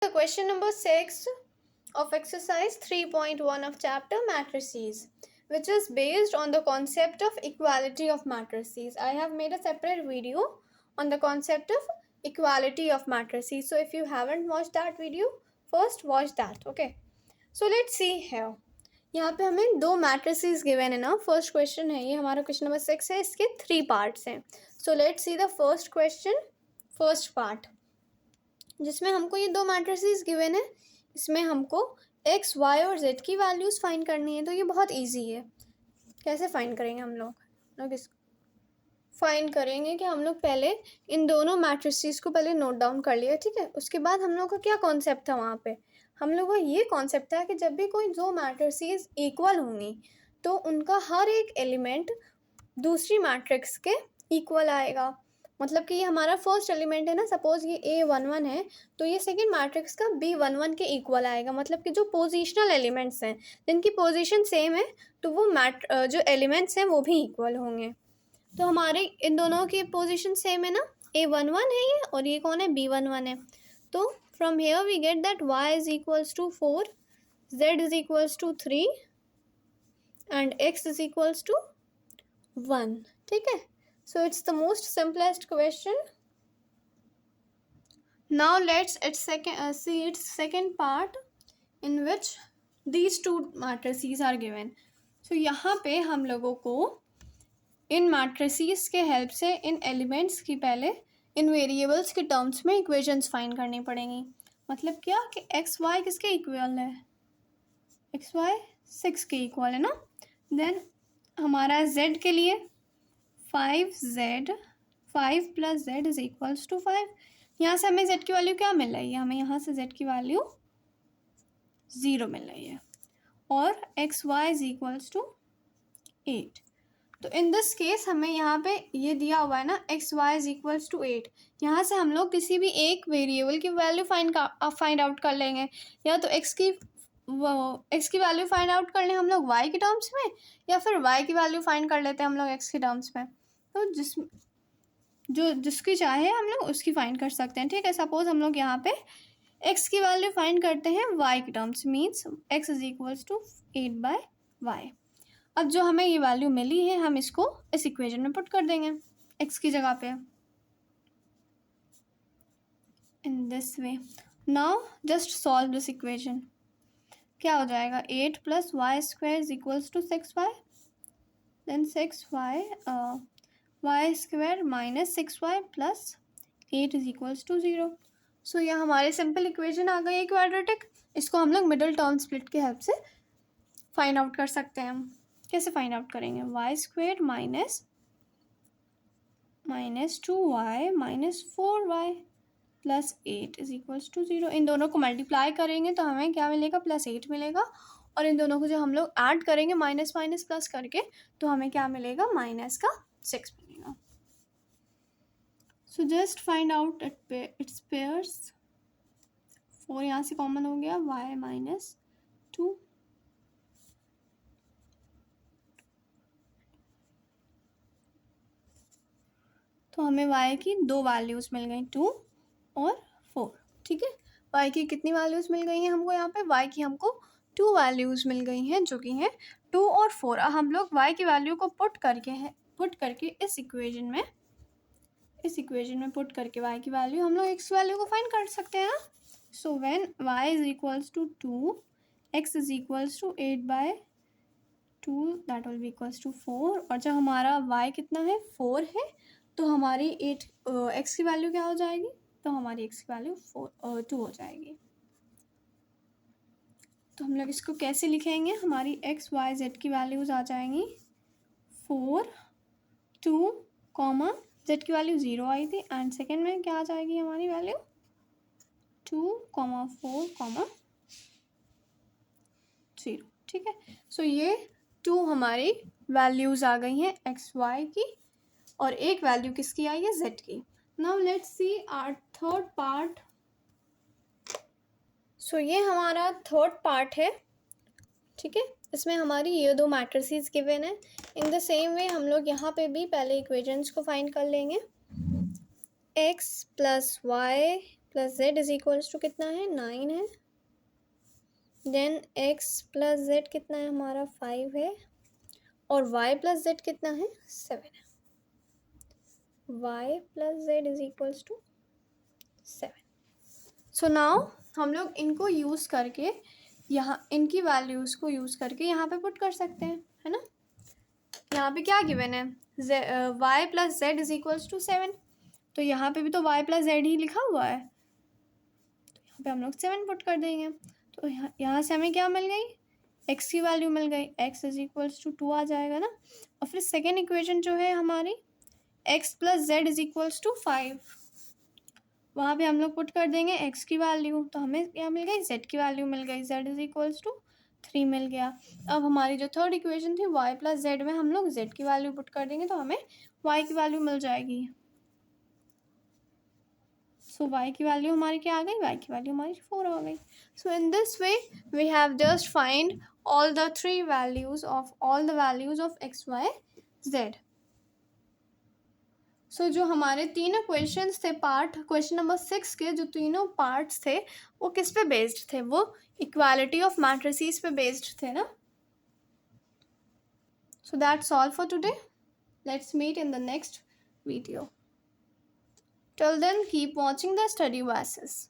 The question number 6 of exercise 3.1 of chapter matrices, which is based on the concept of equality of matrices. I have made a separate video on the concept of equality of matrices. So if you haven't watched that video, first watch that. Okay. So let's see here. यहाँ पे हमें दो matrices given है ना. First question है ये हमारा, question number 6 है. इसके 3 पार्ट्स हैं. So let's see the first question, first part, जिसमें हमको ये दो मैट्रिसेस गिवन है. इसमें हमको एक्स, वाई और जेड की वैल्यूज़ फाइंड करनी है. तो ये बहुत इजी है. कैसे फाइंड करेंगे हम लोग इस फाइंड करेंगे कि हम लोग पहले इन दोनों मैट्रिसेस को पहले नोट डाउन कर लिया, ठीक है. उसके बाद हम लोग का क्या कॉन्सेप्ट था वहाँ पे, हम लोग का ये कॉन्सेप्ट था कि जब भी कोई दो मैट्रिसेस इक्वल होंगी तो उनका हर एक एलिमेंट दूसरी मैट्रिक्स के इक्वल आएगा. मतलब कि ये हमारा फर्स्ट एलिमेंट है ना, सपोज ये A11 है तो ये सेकंड मैट्रिक्स का B11 के इक्वल आएगा. मतलब कि जो पोजिशनल एलिमेंट्स हैं जिनकी पोजीशन सेम है तो वो जो एलिमेंट्स हैं वो भी इक्वल होंगे. तो हमारे इन दोनों की पोजीशन सेम है ना, A11 है ये और ये कौन है, B11 है. तो from here we get that y is equals to 4, z is equals to 3 and x is equals to 1. ठीक है. So it's the most simplest question. Now let's see its second part in which these two matrices are given. So यहाँ पे हम लोगों को इन matrices के help से इन elements की पहले इन वेरिएबल्स के टर्म्स में इक्वेशंस फाइंड करनी पड़ेंगी. मतलब क्या कि एक्स वाई किसके इक्वल है, एक्स वाई 6 के इक्वल है ना. देन हमारा z के लिए 5z, 5 plus z is equals to 5. यहाँ से हमें z की वैल्यू क्या मिल रही है, हमें यहाँ से z की वैल्यू 0 मिल रही है. और X Y is equals to 8. तो इन दिस केस हमें यहाँ पे ये दिया हुआ है ना, X Y is equals to 8. यहाँ से हम लोग किसी भी एक वेरिएबल की वैल्यू फाइंड आउट कर लेंगे. या तो एक्स की वैल्यू फाइंड आउट कर लें हम लोग y के टर्म्स में, या फिर y की वैल्यू फाइंड कर लेते हैं हम लोग x के टर्म्स में. तो जिसकी चाहे हम लोग उसकी फाइंड कर सकते हैं. ठीक है. सपोज हम लोग यहाँ पे x की वैल्यू फाइंड करते हैं y के terms, means x is equals to 8/y. अब जो हमें ये वैल्यू मिली है हम इसको इस इक्वेशन में पुट कर देंगे x की जगह पे, in this way. Now just solve this equation. क्या हो जाएगा, 8 plus Y square is equals to 6y. Then 6y Y square minus 6y plus 8 is equals to 0. So यह हमारे सिंपल इक्वेशन आ गई है क्वाड्रेटिक. इसको हम लोग मिडल टर्म स्प्लिट के हेल्प से फाइंड आउट कर सकते हैं. हम कैसे फाइंड आउट करेंगे, Y square minus 2y minus 4y plus 8 is equals to 0. इन दोनों को मल्टीप्लाई करेंगे तो हमें क्या मिलेगा, प्लस 8 मिलेगा. और इन दोनों को जो हम लोग ऐड करेंगे माइनस माइनस प्लस करके तो हमें क्या मिलेगा, माइनस का 6 मिलेगा. So just find out it's pairs. 4 यहाँ से कॉमन हो गया, y माइनस 2 तो हमें y की दो वैल्यूज़ मिल गई, 2 और 4. ठीक है. y की कितनी वैल्यूज़ मिल गई हैं हमको, यहाँ पे y की हमको 2 वैल्यूज़ मिल गई हैं जो कि हैं 2 और 4. हम लोग y की वैल्यू को पुट करके इस इक्वेशन में पुट करके y की वैल्यू हम लोग x वैल्यू को फाइंड कर सकते हैं. So when y is equals to 2, x is equals to 8/2 that will be equals to 4. और जब हमारा y कितना है, 4 है, तो हमारी x की वैल्यू क्या हो जाएगी, तो हमारी x की वैल्यू 2 हो जाएगी. तो हम लोग इसको कैसे लिखेंगे, हमारी x, y, z की वैल्यूज़ आ जाएंगी 4, 2, z की वैल्यू 0 आई थी. एंड सेकेंड में क्या आ जाएगी हमारी वैल्यू, 2, 4, 0. ठीक है. सो ये 2 हमारी वैल्यूज़ आ गई हैं x, y की, और एक वैल्यू किसकी आई है, z की. Now let's see our third part. So ये हमारा थर्ड पार्ट है. ठीक है. इसमें हमारी ये दो मैट्रिसेस गिवन है. इन द सेम वे हम लोग यहाँ पे भी पहले इक्वेशंस को फाइंड कर लेंगे. x plus Y plus Z is equals to कितना है 9 है। देन एक्स प्लस जेड कितना है हमारा 5 है और वाई प्लस जेड कितना है 7 है। Y plus Z is equals to 7। So now हम लोग इनको यूज़ करके यहाँ इनकी वैल्यूज़ को यूज़ करके यहाँ पे पुट कर सकते हैं, है ना। यहाँ पे क्या गिवन है Y plus Z is equals to 7, तो यहाँ पे भी तो वाई प्लस जेड ही लिखा हुआ है, तो यहाँ पे हम लोग 7 पुट कर देंगे। तो यहाँ से हमें क्या मिल गई, एक्स की वैल्यू मिल गई, एक्स इज इक्वल्स टू 2 आ जाएगा ना। और फिर सेकेंड इक्वेशन जो है हमारी X plus Z is equals to 5, वहाँ पे हम लोग पुट कर देंगे एक्स की वैल्यू, तो हमें क्या मिल गई, जेड की वैल्यू मिल गई, जेड इज इक्वल्स टू 3 मिल गया। अब हमारी जो थर्ड इक्वेशन थी वाई प्लस जेड में हम लोग जेड की वैल्यू पुट कर देंगे, तो हमें वाई की वैल्यू मिल जाएगी। सो वाई की वैल्यू हमारी क्या आ गई, वाई की वैल्यू हमारी 4 आ गई। So in this way we have just find all the three values of all the values of x, y, z. सो जो हमारे तीनों क्वेश्चंस थे, पार्ट क्वेश्चन नंबर 6 के जो तीनों पार्ट्स थे वो किस पे बेस्ड थे, वो इक्वालिटी ऑफ मैट्रिसेस पे बेस्ड थे ना। So that's all for today, let's meet in the next video. Till then keep watching the study classes.